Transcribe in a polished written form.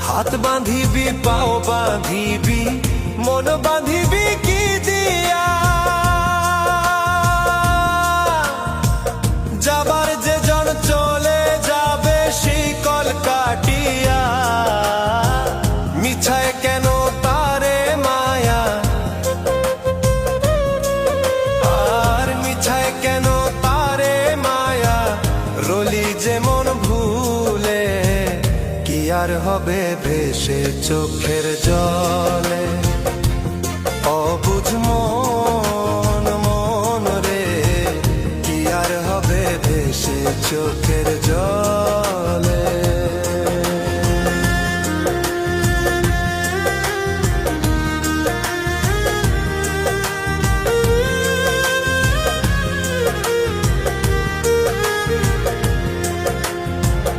হাত বাঁধিবি পাও বাঁধিবি মন বাঁধিবি কি দিয়া, যাবার যে জন চলে যাবে শিকল কাটিয়া। মিছায় কেন তারে মায়া, আর মিছায় কেন তারে মায়া, রলি যেমন ভুলে কি আর হবে ভেসে চোখের জলে। অবুঝ মন মন রে কি আর হবে ভেসে চোখে